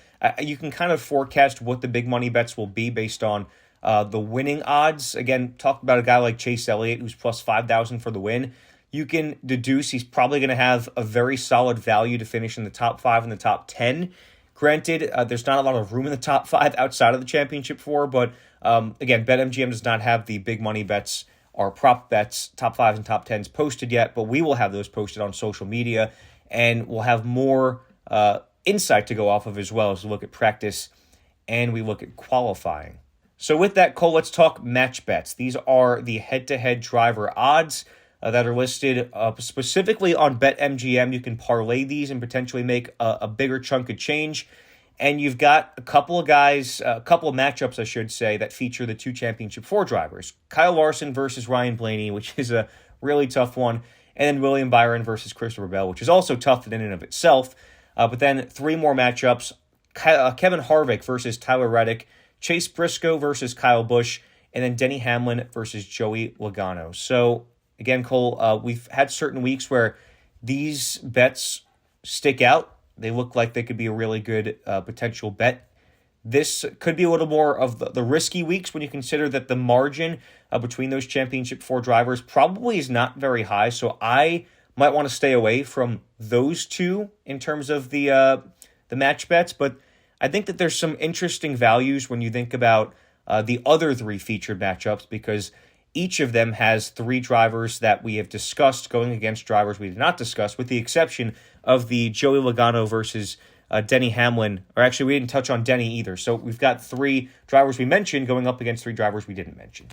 You can kind of forecast what the big money bets will be based on the winning odds. Again, talk about a guy like Chase Elliott, who's plus 5,000 for the win. You can deduce he's probably going to have a very solid value to finish in the top 5 and the top 10. Granted, there's not a lot of room in the top 5 outside of the championship 4, but again, BetMGM does not have the big money bets or prop bets, top 5s and top 10s posted yet, but we will have those posted on social media, and we'll have more insight to go off of as well as we look at practice and we look at qualifying. So with that, Cole, let's talk match bets. These are the head-to-head driver odds. that are listed specifically on BetMGM. You can parlay these and potentially make a bigger chunk of change. And you've got a couple of guys, a couple of matchups, I should say, that feature the two Championship 4 drivers. Kyle Larson versus Ryan Blaney, which is a really tough one. And then William Byron versus Christopher Bell, which is also tough in and of itself. But then three more matchups. Kevin Harvick versus Tyler Reddick. Chase Briscoe versus Kyle Busch. And then Denny Hamlin versus Joey Logano. So, again, Cole, we've had certain weeks where these bets stick out. They look like they could be a really good potential bet. This could be a little more of the risky weeks when you consider that the margin between those Championship 4 drivers probably is not very high. So I might want to stay away from those two in terms of the match bets. But I think that there's some interesting values when you think about the other three featured matchups, because each of them has three drivers that we have discussed going against drivers we did not discuss, with the exception of the Joey Logano versus Denny Hamlin. Or actually, we didn't touch on Denny either. So we've got three drivers we mentioned going up against three drivers we didn't mention.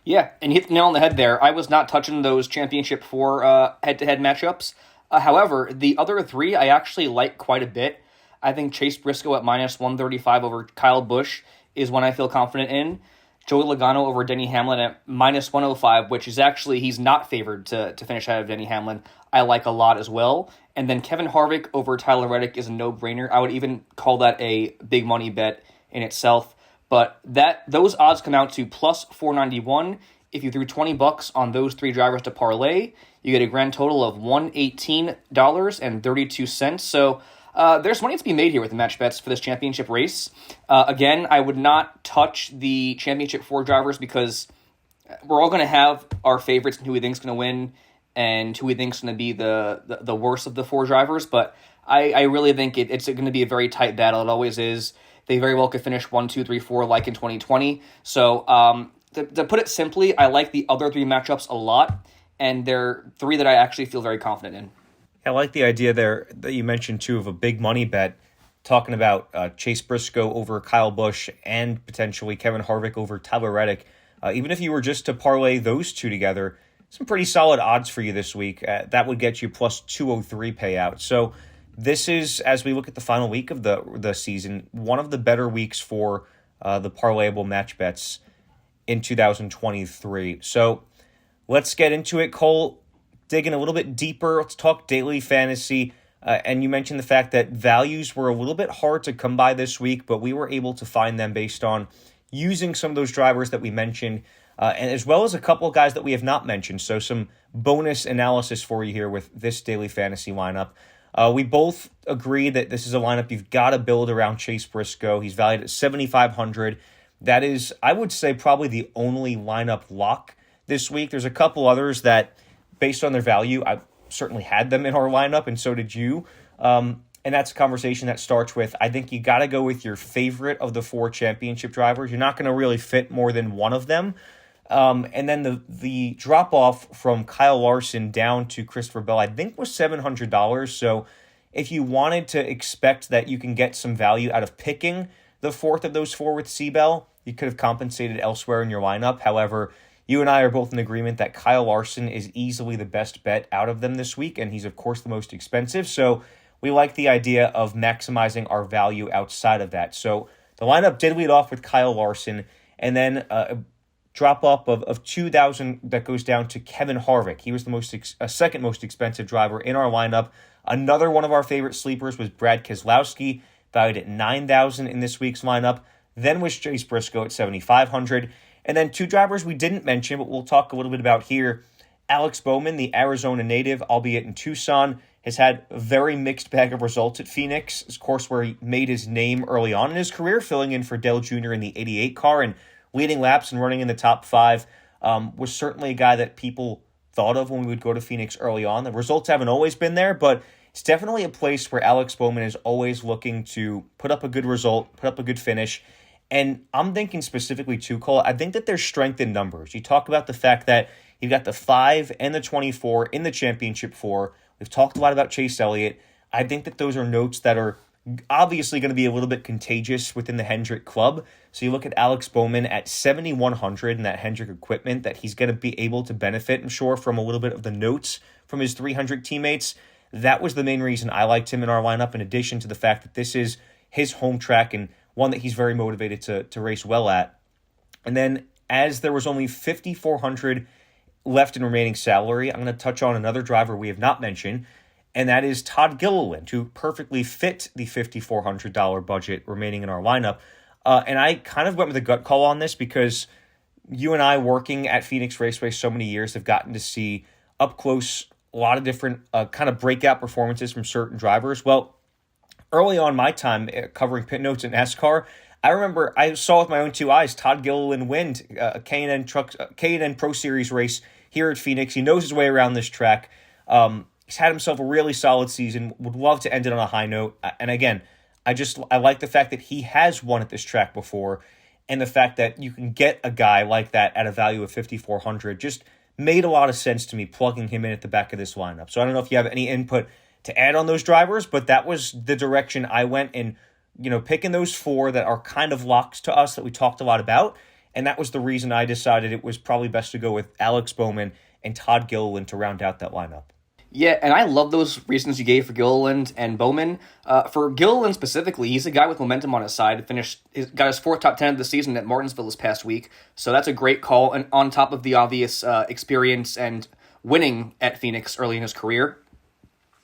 Yeah, and you hit the nail on the head there. I was not touching those Championship 4 head-to-head matchups. However, the other three I actually like quite a bit. I think Chase Briscoe at minus 135 over Kyle Busch is one I feel confident in. Joey Logano over Denny Hamlin at minus 105, which is actually, he's not favored to finish ahead of Denny Hamlin. I like a lot as well. And then Kevin Harvick over Tyler Reddick is a no-brainer. I would even call that a big money bet in itself. But those odds come out to plus 491. If you threw $20 on those three drivers to parlay, you get a grand total of $118.32. So there's money to be made here with the match bets for this championship race. Again, I would not touch the Championship 4 drivers because we're all going to have our favorites and who we think is going to win and who we think is going to be the worst of the four drivers. But I really think it's going to be a very tight battle. It always is. They very well could finish 1, 2, 3, 4 like in 2020. So to put it simply, I like the other three matchups a lot, and they're three that I actually feel very confident in. I like the idea there that you mentioned, too, of a big money bet, talking about Chase Briscoe over Kyle Busch and potentially Kevin Harvick over Tyler Reddick. Even if you were just to parlay those two together, some pretty solid odds for you this week. That would get you plus 203 payout. So this is, as we look at the final week of the season, one of the better weeks for the parlayable match bets in 2023. So let's get into it, Cole. Digging a little bit deeper, let's talk daily fantasy. And you mentioned the fact that values were a little bit hard to come by this week, but we were able to find them based on using some of those drivers that we mentioned, and as well as a couple of guys that we have not mentioned. So some bonus analysis for you here with this daily fantasy lineup. We both agree that this is a lineup you've got to build around Chase Briscoe. He's valued at $7,500. That is, I would say, probably the only lineup lock this week. There's a couple others that, based on their value, I certainly had them in our lineup, and so did you. And that's a conversation that starts with, I think you got to go with your favorite of the four championship drivers. You're not going to really fit more than one of them. And then the drop-off from Kyle Larson down to Christopher Bell, I think, was $700. So if you wanted to expect that you can get some value out of picking the fourth of those four with C-Bell, you could have compensated elsewhere in your lineup. However, you and I are both in agreement that Kyle Larson is easily the best bet out of them this week, and he's, of course, the most expensive. So we like the idea of maximizing our value outside of that. So the lineup did lead off with Kyle Larson, and then a drop-off of $2,000 that goes down to Kevin Harvick. He was the second most expensive driver in our lineup. Another one of our favorite sleepers was Brad Keselowski, valued at $9,000 in this week's lineup. Then was Chase Briscoe at $7,500. And then two drivers we didn't mention, but we'll talk a little bit about here. Alex Bowman, the Arizona native, albeit in Tucson, has had a very mixed bag of results at Phoenix, of course, where he made his name early on in his career, filling in for Dale Jr. in the 88 car and leading laps and running in the top five. Was certainly a guy that people thought of when we would go to Phoenix early on. The results haven't always been there, but it's definitely a place where Alex Bowman is always looking to put up a good result, put up a good finish. And I'm thinking specifically too, Cole, I think that there's strength in numbers. You talk about the fact that you've got the 5 and the 24 in the championship 4. We've talked a lot about Chase Elliott. I think that those are notes that are obviously going to be a little bit contagious within the Hendrick club. So you look at Alex Bowman at 7,100 in that Hendrick equipment, that he's going to be able to benefit, I'm sure, from a little bit of the notes from his 300 teammates. That was the main reason I liked him in our lineup, in addition to the fact that this is his home track and one that he's very motivated to race well at. And then, as there was only 5,400 left in remaining salary, I'm going to touch on another driver we have not mentioned, and that is Todd Gilliland, who perfectly fit the $5,400 budget remaining in our lineup. And I kind of went with a gut call on this because you and I, working at Phoenix Raceway so many years, have gotten to see up close a lot of different kind of breakout performances from certain drivers. Well, early on my time covering pit notes in NASCAR, I remember I saw with my own two eyes Todd Gilliland win a K&N Pro Series race here at Phoenix. He knows his way around this track. He's had himself a really solid season. Would love to end it on a high note. And again, I like the fact that he has won at this track before, and the fact that you can get a guy like that at a value of $5,400 just made a lot of sense to me, plugging him in at the back of this lineup. So I don't know if you have any input to add on those drivers, but that was the direction I went in, picking those four that are kind of locks to us that we talked a lot about. And that was the reason I decided it was probably best to go with Alex Bowman and Todd Gilliland to round out that lineup. Yeah, and I love those reasons you gave for Gilliland and Bowman. For Gilliland specifically, he's a guy with momentum on his side. Got his fourth top 10 of the season at Martinsville this past week, so that's a great call. And on top of the obvious experience and winning at Phoenix early in his career,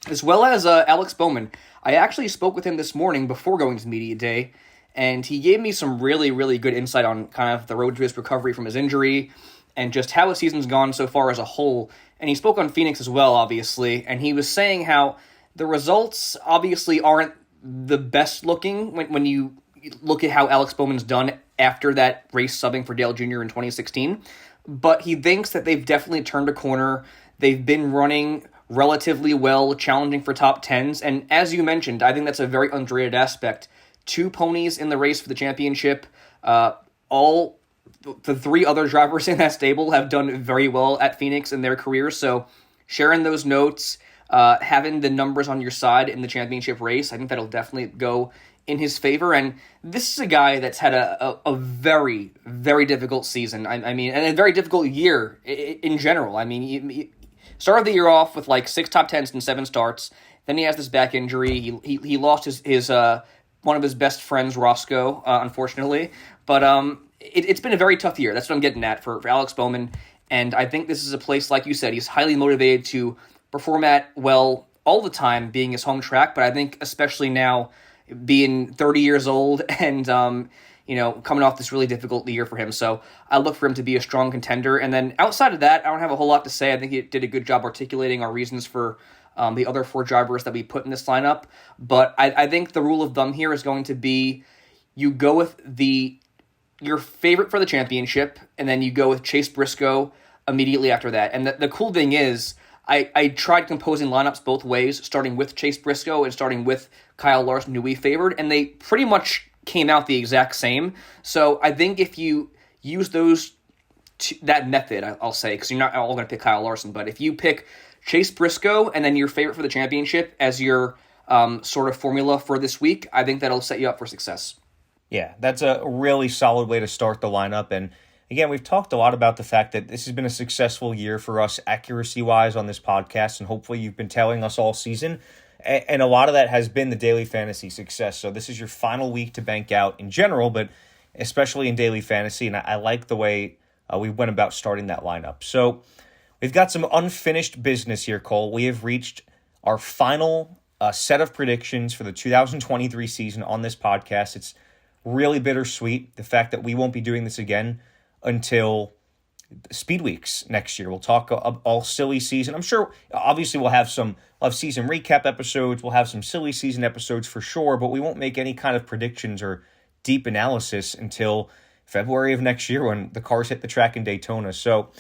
as well as Alex Bowman. I actually spoke with him this morning before going to media day, and he gave me some really, really good insight on kind of the road to his recovery from his injury and just how his season's gone so far as a whole. And he spoke on Phoenix as well, obviously, and he was saying how the results obviously aren't the best looking when you look at how Alex Bowman's done after that race subbing for Dale Jr. in 2016. But he thinks that they've definitely turned a corner. They've been running relatively well, challenging for top 10s. And as you mentioned, I think that's a very underrated aspect. 2 ponies in the race for the championship. All the 3 other drivers in that stable have done very well at Phoenix in their careers. So sharing those notes, having the numbers on your side in the championship race, I think that'll definitely go in his favor. And this is a guy that's had a very, very difficult season. I mean, and a very difficult year in general. I mean, he started the year off with like 6 top 10s and 7 starts. Then he has this back injury. He lost his one of his best friends, Roscoe, unfortunately. But it's been a very tough year. That's what I'm getting at for Alex Bowman. And I think this is a place, like you said, he's highly motivated to perform at, well, all the time, being his home track. But I think especially now, being 30 years old and, coming off this really difficult year for him. So I look for him to be a strong contender. And then outside of that, I don't have a whole lot to say. I think he did a good job articulating our reasons for the other 4 drivers that we put in this lineup. But I think the rule of thumb here is going to be you go with your favorite for the championship, and then you go with Chase Briscoe immediately after that. And the cool thing is, I tried composing lineups both ways, starting with Chase Briscoe and starting with Kyle Larson, who we favored, and they pretty much came out the exact same. So I think if you use that method, I'll say, because you're not all going to pick Kyle Larson, but if you pick Chase Briscoe and then your favorite for the championship as your sort of formula for this week, I think that'll set you up for success. Yeah, that's a really solid way to start the lineup. And again, we've talked a lot about the fact that this has been a successful year for us accuracy-wise on this podcast, and hopefully you've been telling us all season. And a lot of that has been the daily fantasy success. So this is your final week to bank out in general, but especially in daily fantasy. And I like the way we went about starting that lineup. So we've got some unfinished business here, Cole. We have reached our final set of predictions for the 2023 season on this podcast. It's really bittersweet, the fact that we won't be doing this again until Speed Weeks next year. We'll talk all silly season. I'm sure, obviously, we'll have season recap episodes. We'll have some silly season episodes for sure, but we won't make any kind of predictions or deep analysis until February of next year when the cars hit the track in Daytona. So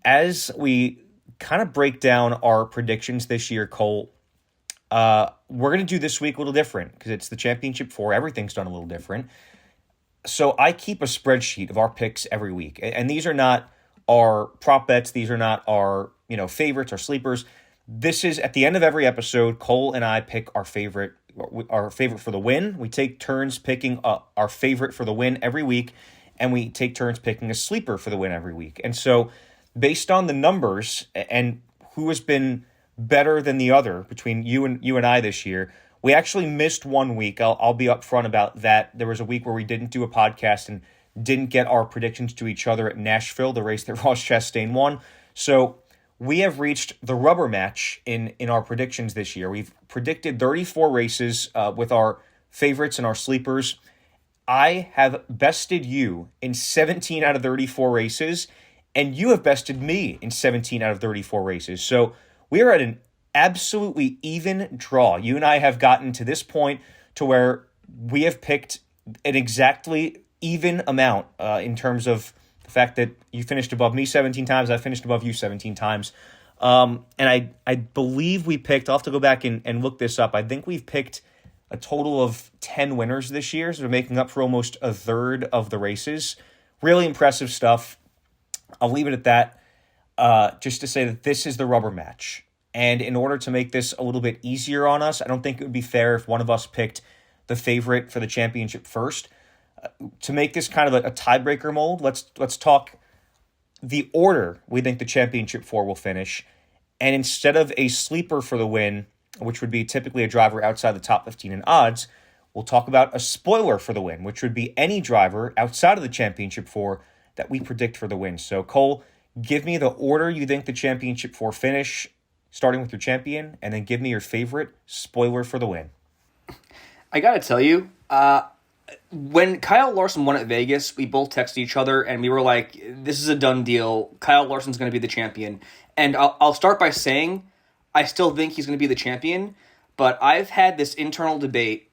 as we kind of break down our predictions this year, Cole, we're going to do this week a little different because it's the Championship 4. Everything's done a little different. So I keep a spreadsheet of our picks every week. And these are not our prop bets. These are not our, favorites or sleepers. This is at the end of every episode, Cole and I pick our favorite our favorite for the win. We take turns picking our favorite for the win every week, and we take turns picking a sleeper for the win every week. And so, based on the numbers and who has been better than the other between you and I this year, we actually missed 1 week. I'll be upfront about that. There was a week where we didn't do a podcast and didn't get our predictions to each other at Nashville, the race that Ross Chastain won. So we have reached the rubber match in our predictions this year. We've predicted 34 races with our favorites and our sleepers. I have bested you in 17 out of 34 races, and you have bested me in 17 out of 34 races. So we are at an absolutely even draw. You and I have gotten to this point to where we have picked an exactly even amount in terms of the fact that you finished above me 17 times, I finished above you 17 times. And I believe we picked, I'll have to go back and look this up, I think we've picked a total of 10 winners this year, so we're making up for almost a third of the races. Really impressive stuff. I'll leave it at that, just to say that this is the rubber match. And in order to make this a little bit easier on us, I don't think it would be fair if one of us picked the favorite for the championship first. To make this kind of a tiebreaker mold, let's talk the order we think the championship four will finish. And instead of a sleeper for the win, which would be typically a driver outside the top 15 in odds, we'll talk about a spoiler for the win, which would be any driver outside of the championship four that we predict for the win. So, Cole, give me the order you think the championship four finish, starting with your champion, and then give me your favorite spoiler for the win. I gotta tell you, when Kyle Larson won at Vegas, we both texted each other and we were like, this is a done deal. Kyle Larson's going to be the champion. And I'll start by saying I still think he's going to be the champion, but I've had this internal debate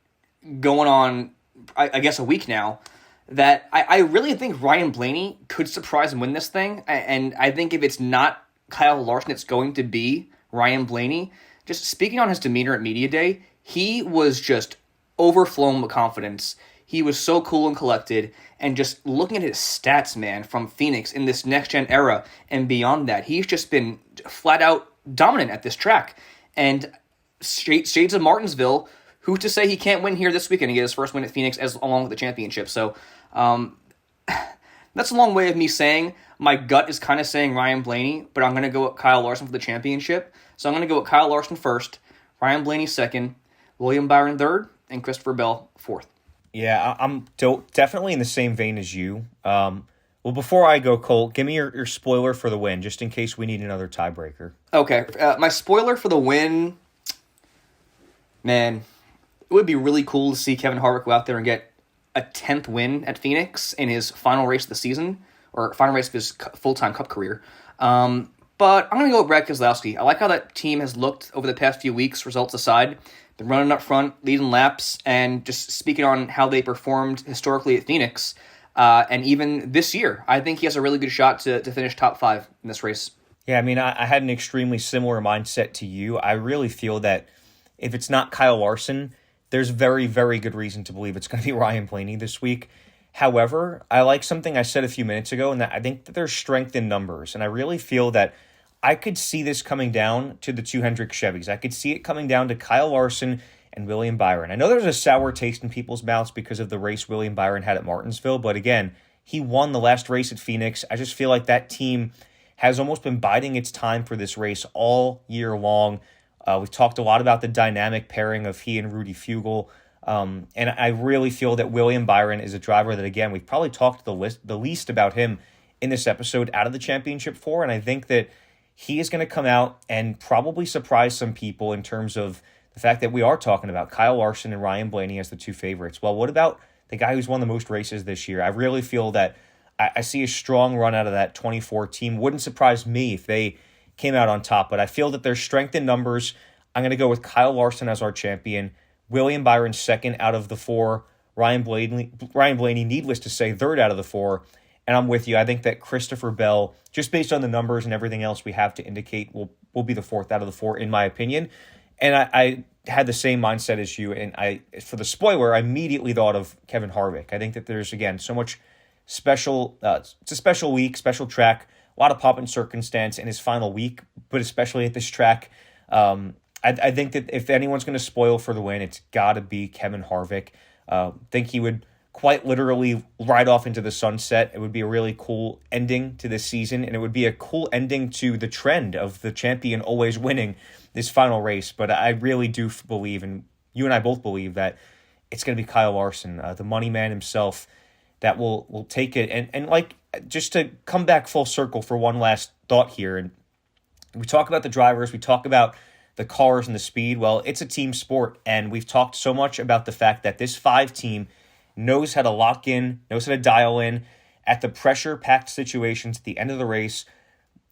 going on, I guess, a week now, that I really think Ryan Blaney could surprise and win this thing. And I think if it's not Kyle Larson, it's going to be Ryan Blaney. Just speaking on his demeanor at Media Day, he was just overflowing with confidence. He was so cool and collected, and just looking at his stats, man, from Phoenix in this next-gen era and beyond that, he's just been flat-out dominant at this track. And shades of Martinsville, who's to say he can't win here this weekend and get his first win at Phoenix along with the championship? So that's a long way of me saying my gut is kind of saying Ryan Blaney, but I'm going to go with Kyle Larson for the championship. So I'm going to go with Kyle Larson first, Ryan Blaney second, William Byron third, and Christopher Bell fourth. Yeah, I'm definitely in the same vein as you. Well, before I go, Cole, give me your spoiler for the win, just in case we need another tiebreaker. Okay, my spoiler for the win, man, it would be really cool to see Kevin Harvick go out there and get a 10th win at Phoenix in his final race of the season, or final race of his full-time Cup career. But I'm going to go with Brad Keselowski. I like how that team has looked over the past few weeks, results aside. They're running up front, leading laps, and just speaking on how they performed historically at Phoenix, and even this year. I think he has a really good shot to finish top 5 in this race. Yeah, I mean, I had an extremely similar mindset to you. I really feel that if it's not Kyle Larson, there's very, very good reason to believe it's going to be Ryan Blaney this week. However, I like something I said a few minutes ago, and that I think that there's strength in numbers, and I really feel that I could see this coming down to the two Hendrick Chevys. I could see it coming down to Kyle Larson and William Byron. I know there's a sour taste in people's mouths because of the race William Byron had at Martinsville, but again, he won the last race at Phoenix. I just feel like that team has almost been biding its time for this race all year long. We've talked a lot about the dynamic pairing of he and Rudy Fugle, and I really feel that William Byron is a driver that, again, we've probably talked the least about him in this episode out of the championship four, and I think that he is going to come out and probably surprise some people in terms of the fact that we are talking about Kyle Larson and Ryan Blaney as the two favorites. Well, what about the guy who's won the most races this year? I really feel that I see a strong run out of that 24 team. Wouldn't surprise me if they came out on top, but I feel that there's strength in numbers. I'm going to go with Kyle Larson as our champion, William Byron second out of the 4, Ryan Blaney, needless to say, third out of the 4. And I'm with you. I think that Christopher Bell, just based on the numbers and everything else we have to indicate, will be the 4th out of the 4, in my opinion. And I had the same mindset as you. And for the spoiler, I immediately thought of Kevin Harvick. I think that there's, again, so much special. It's a special week, special track, a lot of pomp and circumstance in his final week, but especially at this track. I think that if anyone's going to spoil for the win, it's got to be Kevin Harvick. Think he would quite literally ride off into the sunset. It would be a really cool ending to this season, and it would be a cool ending to the trend of the champion always winning this final race. But I really do believe, and you and I both believe, that it's going to be Kyle Larson, the money man himself, that will take it. And like, just to come back full circle for one last thought here, and we talk about the drivers, we talk about the cars and the speed. Well, it's a team sport, and we've talked so much about the fact that this 5 team knows how to lock in, knows how to dial in at the pressure-packed situations at the end of the race.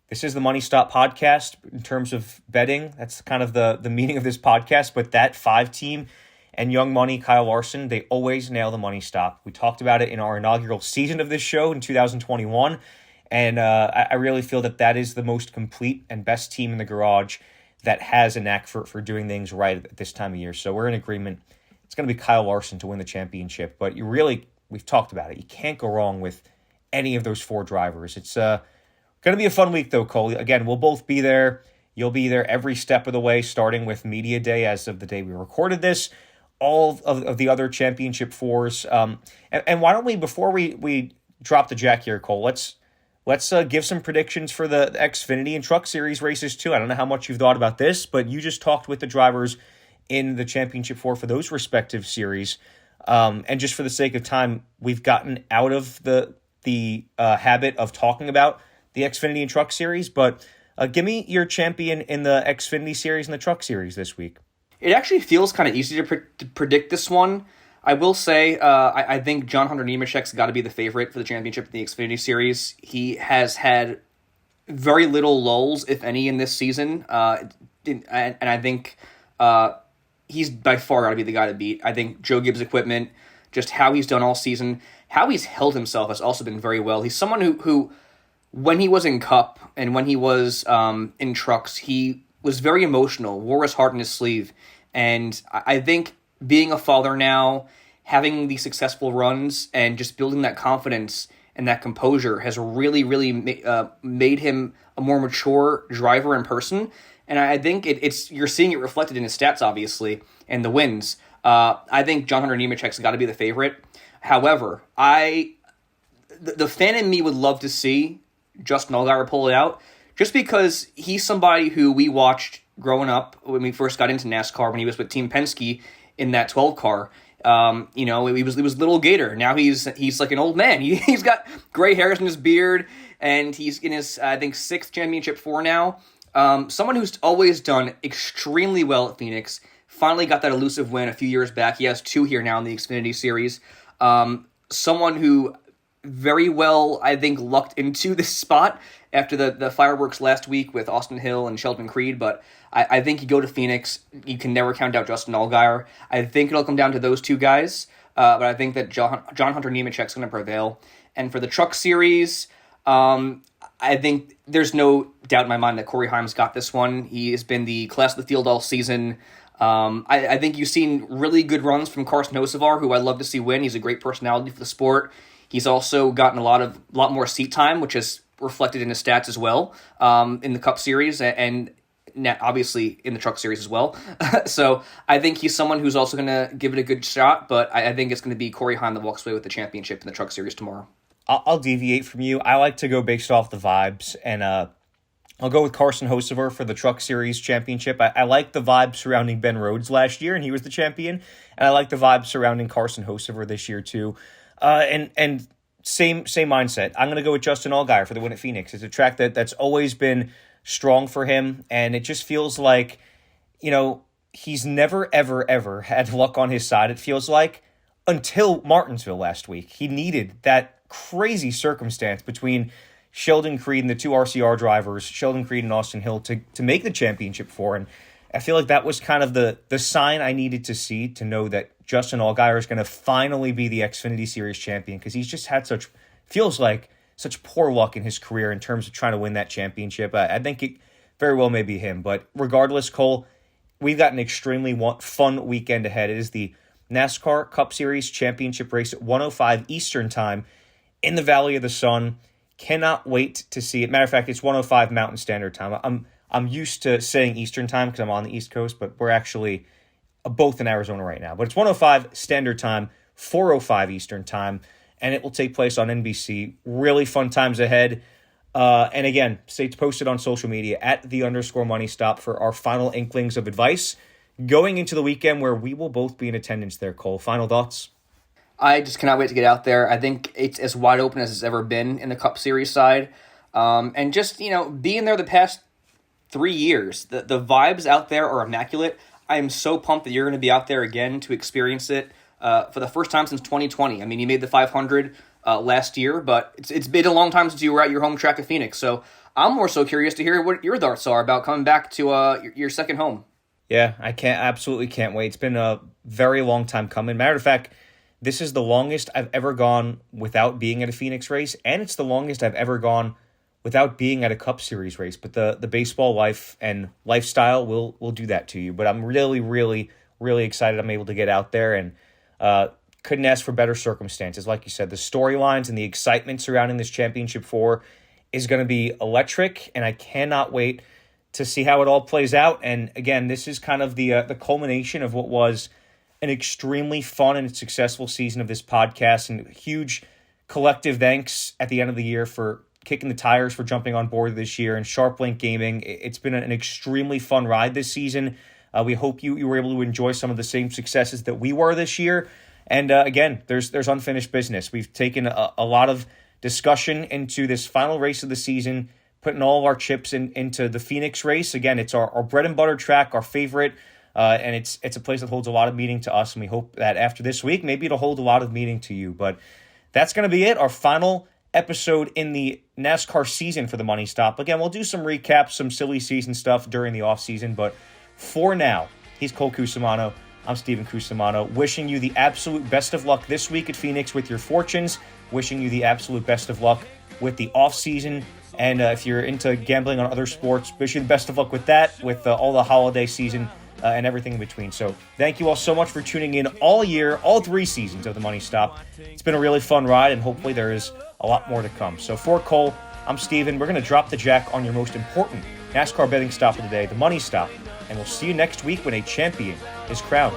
This is the Money Stop podcast in terms of betting. That's kind of the meaning of this podcast. But that 5 team and Young Money, Kyle Larson, they always nail the money stop. We talked about it in our inaugural season of this show in 2021. And I really feel that is the most complete and best team in the garage that has a knack for doing things right at this time of year. So we're in agreement. It's going to be Kyle Larson to win the championship. But we've talked about it. You can't go wrong with any of those 4 drivers. It's going to be a fun week, though, Cole. Again, we'll both be there. You'll be there every step of the way, starting with Media Day as of the day we recorded this, all of the other championship 4s. And why don't we, before we drop the jack here, Cole, let's give some predictions for the Xfinity and Truck Series races, too. I don't know how much you've thought about this, but you just talked with the drivers in the Championship 4 for those respective series. And just for the sake of time, we've gotten out of the habit of talking about the Xfinity and Truck Series, but give me your champion in the Xfinity Series and the Truck Series this week. It actually feels kind of easy to predict this one. I will say I think John Hunter Nemechek's got to be the favorite for the championship in the Xfinity Series. He has had very little lulls, if any, in this season, and I think he's by far got to be the guy to beat. I think Joe Gibbs' equipment, just how he's done all season, how he's held himself has also been very well. He's someone who when he was in Cup and when he was in trucks, he was very emotional, wore his heart in his sleeve. And I think being a father now, having these successful runs, and just building that confidence and that composure has really, really made him a more mature driver in person. And I think you're seeing it reflected in his stats, obviously, and the wins. I think John Hunter Nemechek's got to be the favorite. However, the fan in me would love to see Justin Allgaier pull it out, just because he's somebody who we watched growing up when we first got into NASCAR, when he was with Team Penske in that 12 car. He was little Gator. Now he's like an old man. He's got gray hairs in his beard, and he's in his, I think, 6th championship 4 now. Someone who's always done extremely well at Phoenix, finally got that elusive win a few years back. He has 2 here now in the Xfinity Series. Someone who very well, I think, lucked into this spot after the fireworks last week with Austin Hill and Sheldon Creed, but I think you go to Phoenix, you can never count out Justin Allgaier. I think it'll come down to those 2 guys, but I think that John Hunter Nemechek's going to prevail. And for the Truck Series, I think there's no doubt in my mind that Corey Haim's got this one. He has been the class of the field all season. I think you've seen really good runs from Carson Hocevar, who I'd love to see win. He's a great personality for the sport. He's also gotten a lot more seat time, which is reflected in his stats as well, in the Cup Series and obviously in the Truck Series as well. So I think he's someone who's also going to give it a good shot, but I think it's going to be Corey Haim that walks away with the championship in the Truck Series tomorrow. I'll deviate from you. I like to go based off the vibes, and I'll go with Carson Hocevar for the Truck Series championship. I like the vibe surrounding Ben Rhodes last year, and he was the champion, and I like the vibe surrounding Carson Hocevar this year too. And same mindset. I'm going to go with Justin Allgaier for the win at Phoenix. It's a track that's always been strong for him, and it just feels like, he's never, ever, ever had luck on his side, it feels like, until Martinsville last week. He needed that crazy circumstance between Sheldon Creed and the 2 RCR drivers, Sheldon Creed and Austin Hill, to make the championship 4, and I feel like that was kind of the sign I needed to see to know that Justin Allgaier is going to finally be the Xfinity Series champion, because he's just had such poor luck in his career in terms of trying to win that championship. I think it very well may be him. But regardless, Cole, we've got an extremely fun weekend ahead. It is the NASCAR Cup Series championship race at 1:05 Eastern Time in the Valley of the Sun. Cannot wait to see it. Matter of fact, it's 1:05 Mountain Standard Time. I'm used to saying Eastern time because I'm on the East Coast, but we're actually both in Arizona right now. But it's 1:05 Standard Time, 4:05 Eastern Time, and it will take place on NBC. Really fun times ahead. And again, stay posted on social media at @the_money_stop for our final inklings of advice going into the weekend where we will both be in attendance there. Cole, final thoughts? I just cannot wait to get out there. I think it's as wide open as it's ever been in the Cup Series side. And just, being there the past 3 years, the vibes out there are immaculate. I am so pumped that you're going to be out there again to experience it for the first time since 2020. I mean, you made the 500 last year, but it's been a long time since you were at your home track of Phoenix. So I'm more so curious to hear what your thoughts are about coming back to your second home. Yeah, I absolutely can't wait. It's been a very long time coming. Matter of fact, this is the longest I've ever gone without being at a Phoenix race, and it's the longest I've ever gone without being at a Cup Series race. But the baseball life and lifestyle will do that to you. But I'm really, really, really excited I'm able to get out there, and couldn't ask for better circumstances. Like you said, the storylines and the excitement surrounding this Championship 4 is going to be electric, and I cannot wait to see how it all plays out. And again, this is kind of the culmination of what was an extremely fun and successful season of this podcast, and huge collective thanks at the end of the year for kicking the tires, for jumping on board this year, and SharpLink Gaming. It's been an extremely fun ride this season. We hope you were able to enjoy some of the same successes that we were this year. And again, there's unfinished business. We've taken a lot of discussion into this final race of the season, putting all of our chips into the Phoenix race. Again, it's our bread and butter track, our favorite. And it's a place that holds a lot of meaning to us, and we hope that after this week, maybe it'll hold a lot of meaning to you. But that's going to be it, our final episode in the NASCAR season for the Money Stop. Again, we'll do some recaps, some silly season stuff during the offseason, but for now, he's Cole Cusumano. I'm Steven Cusumano, wishing you the absolute best of luck this week at Phoenix with your fortunes, wishing you the absolute best of luck with the offseason. And if you're into gambling on other sports, wish you the best of luck with that, with all the holiday season and everything in between. So thank you all so much for tuning in all year, all 3 seasons of the Money Stop. It's been a really fun ride, and hopefully there is a lot more to come. So for Cole, I'm Steven. We're going to drop the jack on your most important NASCAR betting stop of the day, the Money Stop, and we'll see you next week when a champion is crowned.